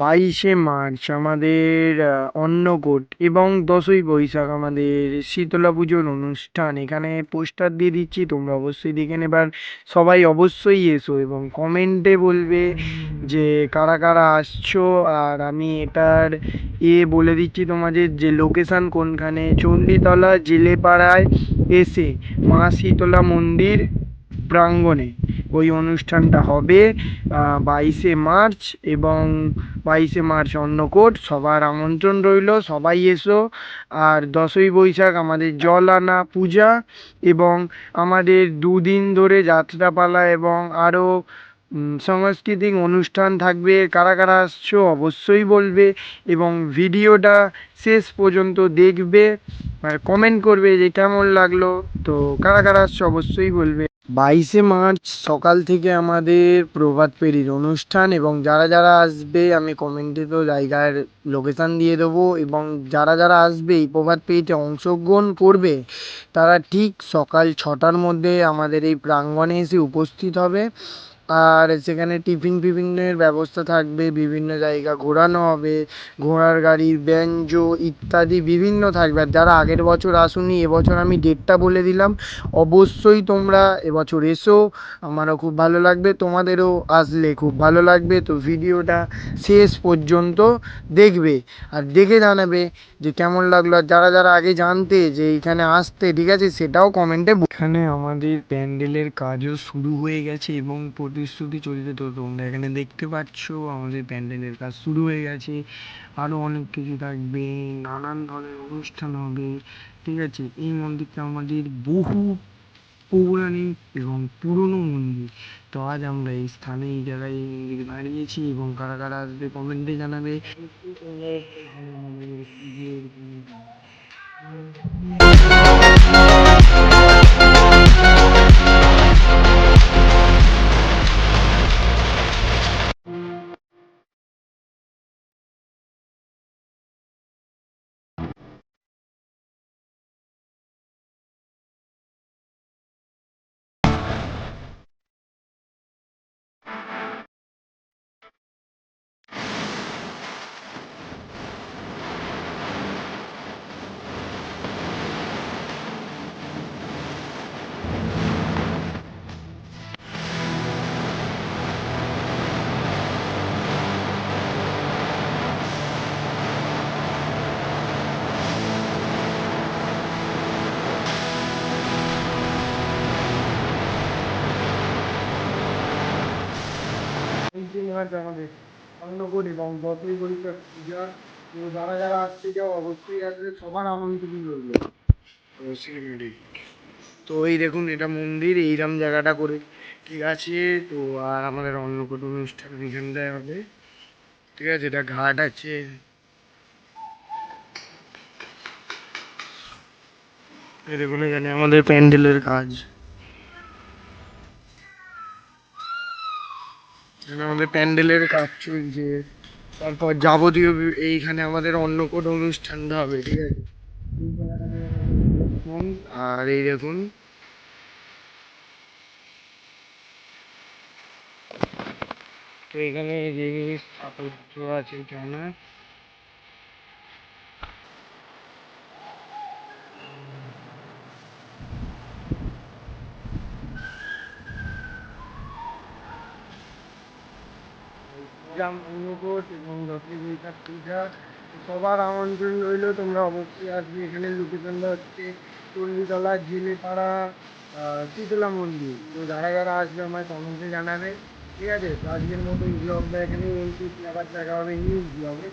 22শে March আমাদের অন্নকূট এবং 10ই বৈশাখ আমাদের শীতলা পুজোর অনুষ্ঠান। এখানে পোস্টার দিয়ে দিচ্ছি, তোমরা অবশ্যই দেখে নেবে। আর সবাই অবশ্যই এসো এবং কমেন্টে বলবে যে কারা কারা আসছো। আর আমি এটার বলে দিচ্ছি তোমাদের যে লোকেশন কোনখানে: চণ্ডীতলা জেলেপাড়ায় এসে মা শীতলা মন্দির প্রাঙ্গণে ওই অনুষ্ঠানটা হবে 22শে মার্চ। এবং 22শে মার্চ অন্নকূট, সবার আমন্ত্রণ রইল, সবাই এসো। আর 10ই বৈশাখ আমাদের জল আনা পূজা এবং আমাদের দুদিন ধরে যাত্রাপালা এবং আরও সাংস্কৃতিক অনুষ্ঠান থাকবে। কারা কারা আসছো অবশ্যই বলবে এবং ভিডিওটা শেষ পর্যন্ত দেখবে, আর কমেন্ট করবে যে কেমন লাগলো। তো কারা কারা আসছো অবশ্যই বলবে। 22শে মার্চ সকাল থেকে আমাদের প্রভাত ফেরির অনুষ্ঠান, এবং যারা যারা আসবে আমি কমেন্টে তো জায়গার লোকেশান দিয়ে দেবো। এবং যারা যারা আসবে এই প্রভাত ফেরিতে অংশগ্রহণ করবে তারা ঠিক সকাল 6টার মধ্যে আমাদের এই প্রাঙ্গণে এসে উপস্থিত হবে। আর সেখানে টিফিন ফিফিনের ব্যবস্থা থাকবে, বিভিন্ন জায়গা ঘোরানো হবে, ঘোড়ার গাড়ি, ব্যঞ্জো ইত্যাদি বিভিন্ন থাকবে। আর যারা আগের বছর আসোনি, এবছর আমি ডেটটা বলে দিলাম, অবশ্যই তোমরা এবছর এসো। আমারও খুব ভালো লাগবে, তোমাদেরও আসলে খুব ভালো লাগবে। তো ভিডিওটা শেষ পর্যন্ত দেখবে আর দেখে জানাবে যে কেমন লাগলো। আর যারা যারা আগে জানতে যে এইখানে আসতে, ঠিক আছে, সেটাও কমেন্টে। এখানে আমাদের প্যান্ডেলের কাজও শুরু হয়ে গেছে এবং প্রতিশ্রুতি চলছে। তো তোমরা এখানে দেখতে পাচ্ছ আমাদের প্যান্ডেলের কাজ শুরু হয়ে গেছে। আরও অনেক কিছু থাকবে, নানান ধরনের অনুষ্ঠান হবে, ঠিক আছে। এই মন্দিরটা আমাদের বহু পৌরাণিক এবং পুরনো মন্দির। তো আজ আমরা এই স্থানে, এই জায়গায়, এই মন্দিরে দাঁড়িয়েছি এবং কারা কারা আসবে কমেন্টে জানাবে। এই যে এবার আমাদের অন্নকূট এবং 10ই বৈশাখ পূজা। তো যারা যারা আসতে চাও অবশ্যই আসবে, সবার আমন্ত্রণ রইল। সিনেমেটিক। তো এই দেখুন, এটা মন্দির, এইরকম জায়গাটা করে, ঠিক আছে। তো আর আমাদের অন্নকূট অনুষ্ঠান এখানটায় হবে, ঠিক আছে। এটা ঘাট আছে, এই দেখুন এখানে আমাদের প্যান্ডেলের কাজ, এখানে আমাদের প্যান্ডেলের কাজ চলছে। তারপর যাবতীয় এইখানে আমাদের অন্নকূট অনুষ্ঠানটা হবে, ঠিক আছে। আর এই দেখুন, তো এখানে যে স্থাপত্য আছে এখানে, গ্রাম অন্নকূট এবং 10ই বৈশাখ পূজা। সবার আমন্ত্রণ রইল, তোমরা অবশ্যই আসবে। এখানে লোকেশনটা হচ্ছে চণ্ডীতলা জেলেপাড়া শীতলা মন্দির। তো যারা যারা আসবে আমার কমেন্টে জানাবে, ঠিক আছে। তো আজকের মতো এই ব্লগটা এখানেই এন্ড করছি, আবার দেখা হবে নিউজ ব্লগে।